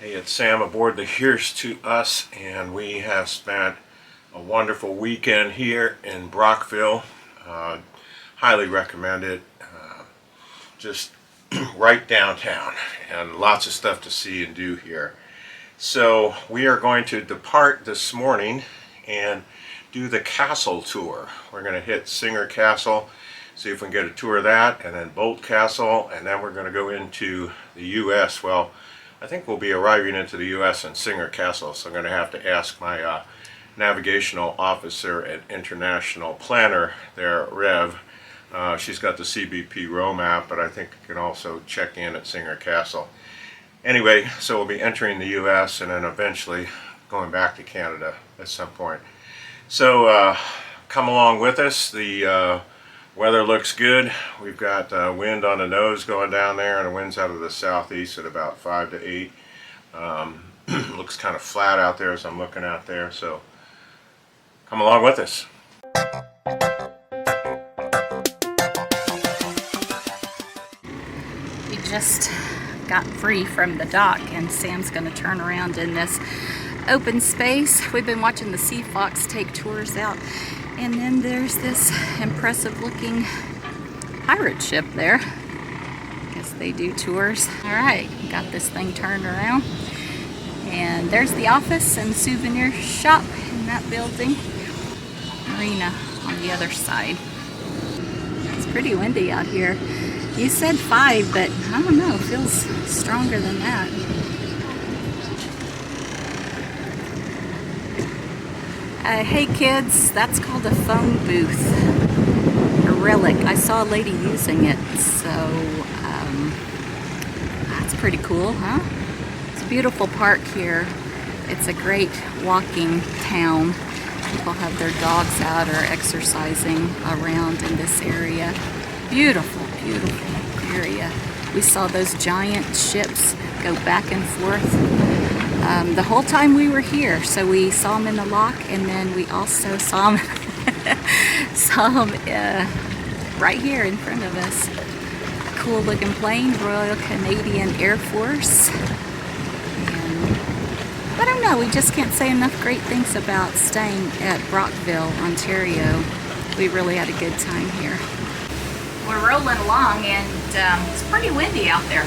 Hey, it's Sam aboard the Here's to Us, and we have spent a wonderful weekend here in Brockville. Highly recommend it. Just right downtown, and lots of stuff to see and do here. So we are going to depart this morning and do the castle tour. We're going to hit Singer Castle, see if we can get a tour of that, and then Bolt Castle, and then we're going to go into the U.S. Well, I think we'll be arriving into the U.S. in Singer Castle, so I'm going to have to ask my navigational officer and international planner there, Rev. She's got the CBP row map, but I think you can also check in at Singer Castle. Anyway, so we'll be entering the U.S. and then eventually going back to Canada at some point. So come along with us. The weather looks good. We've got wind on the nose going down there, and the wind's out of the southeast at about 5 to 8. Looks kind of flat out there as I'm looking out there, so come along with us. We just got free from the dock, and Sam's going to turn around in this open space. We've been watching the Sea Fox take tours out. And then there's this impressive looking pirate ship there. Guess they do tours. Alright, got this thing turned around. And there's the office and souvenir shop in that building. Marina on the other side. It's pretty windy out here. You said 5, but I don't know, it feels stronger than that. Hey kids, that's called a phone booth, a relic. I saw a lady using it, so that's pretty cool, huh? It's a beautiful park here. It's a great walking town. People have their dogs out or exercising around in this area. Beautiful, beautiful area. We saw those giant ships go back and forth the whole time we were here. So we saw them in the lock, and then we also saw them, right here in front of us. Cool looking plane, Royal Canadian Air Force. And I don't know, we just can't say enough great things about staying at Brockville, Ontario. We really had a good time here. We're rolling along, and it's pretty windy out there.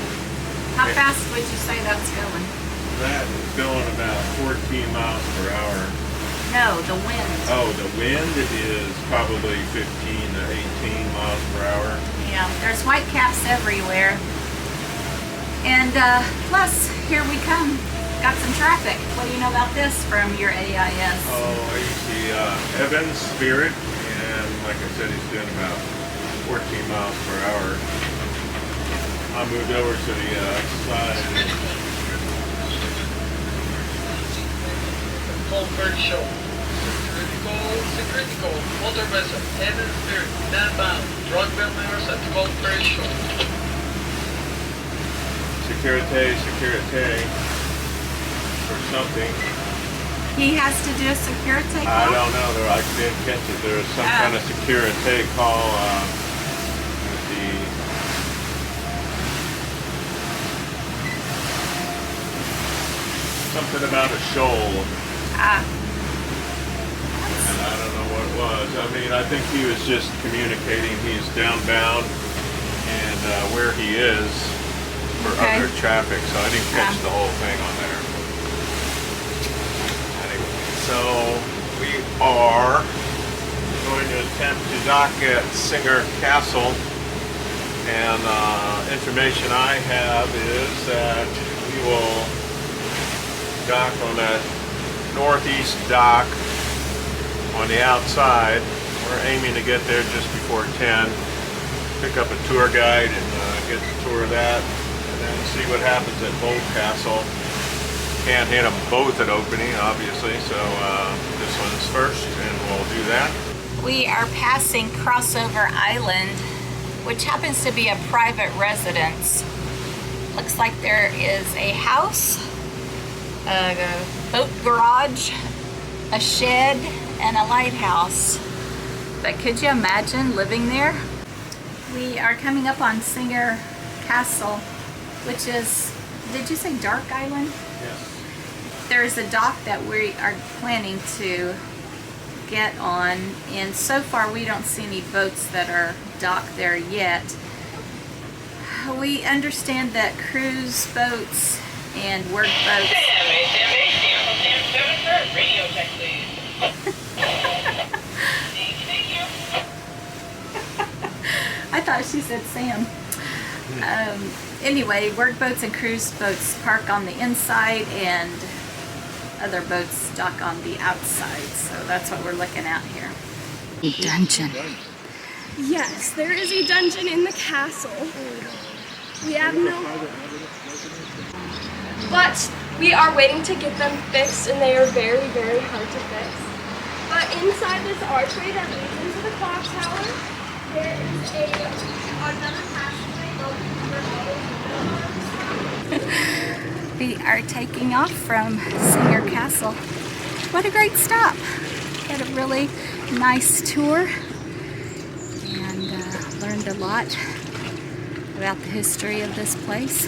How fast would you say that's going? That is going about 14 miles per hour. No, the wind. Oh, the wind is probably 15 to 18 miles per hour. Yeah, there's white caps everywhere. And plus, here we come. Got some traffic. What do you know about this from your AIS? Oh, I see Evans Spirit, and like I said, he's doing about 14 miles per hour. I moved over to the side. Bird show. Security code, motor vessel, Evans Spirit, inbound, Brockville members at Bird show. Security, or something. He has to do a security call? I don't know, I didn't catch it. There was some kind of security call with the something about a shoal. And I don't know what it was. I mean, I think he was just communicating he's downbound and where he is for other traffic, so I didn't catch the whole thing on there. Anyway, so we are going to attempt to dock at Singer Castle, and information I have is that we will dock on that northeast dock on the outside. We're aiming to get there just before 10, pick up a tour guide and get the tour of that, and then see what happens at Bolt Castle. Can't hit them both at opening, obviously, so this one's first, and we'll do that. We are passing Crossover Island, which happens to be a private residence. Looks like there is a house, a boat garage, a shed, and a lighthouse. But could you imagine living there? We are coming up on Singer Castle, which is, did you say Dark Island? There's a dock that we are planning to get on, and so far we don't see any boats that are docked there yet. We understand that cruise boats and work boats. Radio check, please. Thank you. I thought she said Sam. Anyway, work boats and cruise boats park on the inside, and other boats dock on the outside. So that's what we're looking at here. Dungeon. Yes, there is a dungeon in the castle. We have no... But we are waiting to get them fixed, and they are very, very hard to fix. But inside this archway that leads into the clock tower, there is another passageway open for We are taking off from Singer Castle. What a great stop. Had a really nice tour and learned a lot about the history of this place.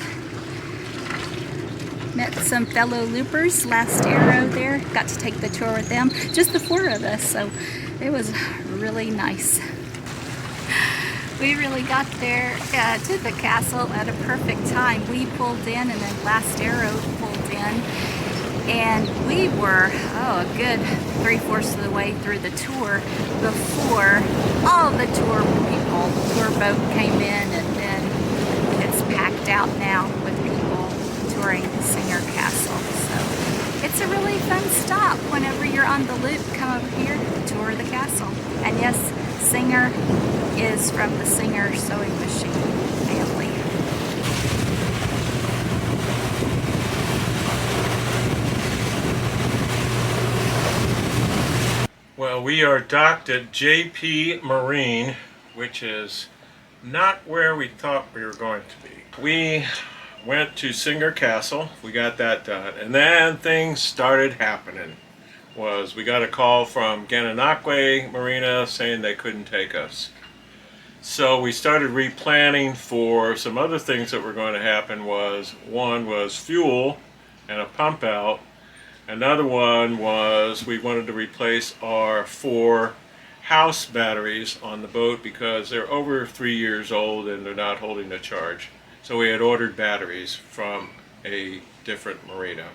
Met some fellow loopers last Arrow there. Got to take the tour with them. Just the 4 of us, so it was really nice. We really got there to the castle at a perfect time. We pulled in, and then Last Arrow pulled in, and we were a good 3/4 of the way through the tour before all the tour boat came in, and then it's packed out now with people touring Singer Castle. So it's a really fun stop. Whenever you're on the loop, come over here, tour the castle. And yes, Singer is from the Singer sewing machine family. Well, we are docked at JP Marine, which is not where we thought we were going to be. We went to Singer Castle, we got that done, and then things started happening. We got a call from Gananoque Marina saying they couldn't take us. So we started replanning for some other things that were going to happen. One was fuel and a pump out. Another one was we wanted to replace our 4 house batteries on the boat because they're over 3 years old and they're not holding a charge. So we had ordered batteries from a different marina.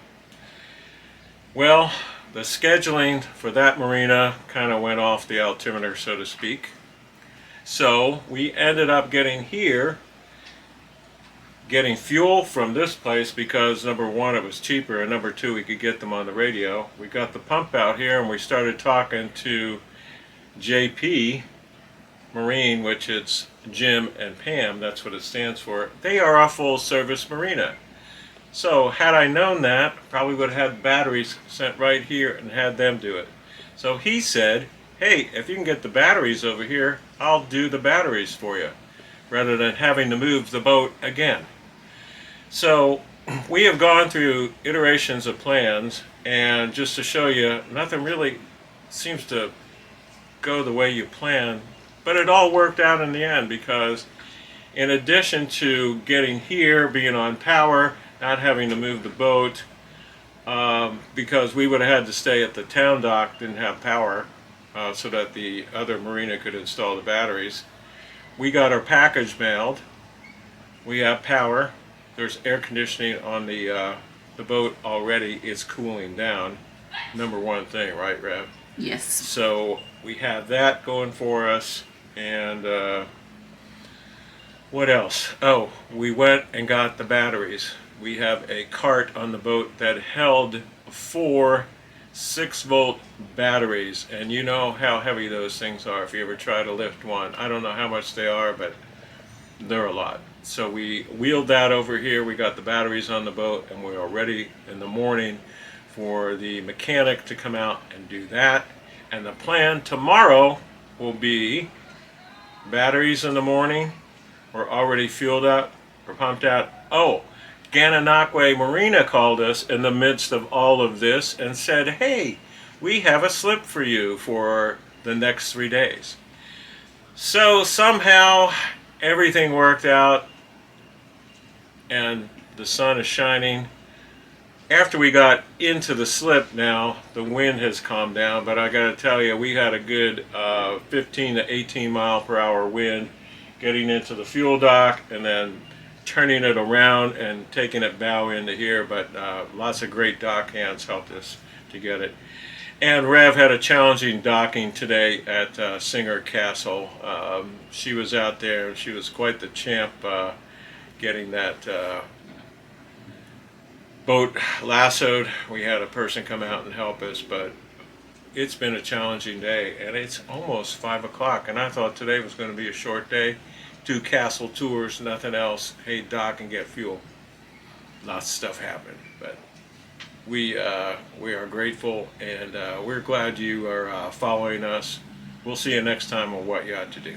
Well, the scheduling for that marina kind of went off the altimeter, so to speak. So we ended up getting fuel from this place because number 1, it was cheaper, and number 2, we could get them on the radio. We got the pump out here, and we started talking to JP Marine, which is Jim and Pam, that's what it stands for. They are a full service marina. So had I known that, probably would have had batteries sent right here and had them do it. So he said, hey, if you can get the batteries over here, I'll do the batteries for you, rather than having to move the boat again. So we have gone through iterations of plans, and just to show you, nothing really seems to go the way you plan, but it all worked out in the end, because in addition to getting here, being on power, not having to move the boat, because we would have had to stay at the town dock, didn't have power, so that the other marina could install the batteries. We got our package mailed. We have power. There's air conditioning on the boat already. It's cooling down. Number 1 thing, right, Rev? Yes. So we have that going for us. And what else? Oh, we went and got the batteries. We have a cart on the boat that held 4 6-volt batteries, and you know how heavy those things are if you ever try to lift one. I don't know how much they are, but they're a lot. So we wheeled that over here. We got the batteries on the boat, and we are ready in the morning for the mechanic to come out and do that. And the plan tomorrow will be batteries in the morning. We're already fueled up or pumped out. Oh, Gananoque Marina called us in the midst of all of this and said, hey, we have a slip for you for the next 3 days. So somehow everything worked out, and the sun is shining. After we got into the slip now, the wind has calmed down, but I gotta tell you, we had a good 15 to 18 mile per hour wind getting into the fuel dock and then turning it around and taking it bow into here, but lots of great dock hands helped us to get it. And Rev had a challenging docking today at Singer Castle. She was out there, she was quite the champ getting that boat lassoed. We had a person come out and help us, but it's been a challenging day, and it's almost 5 o'clock, and I thought today was going to be a short day. 2 castle tours, nothing else. Hey, dock and get fuel. Lots of stuff happened, but we are grateful, and we're glad you are following us. We'll see you next time on What Yacht To Do.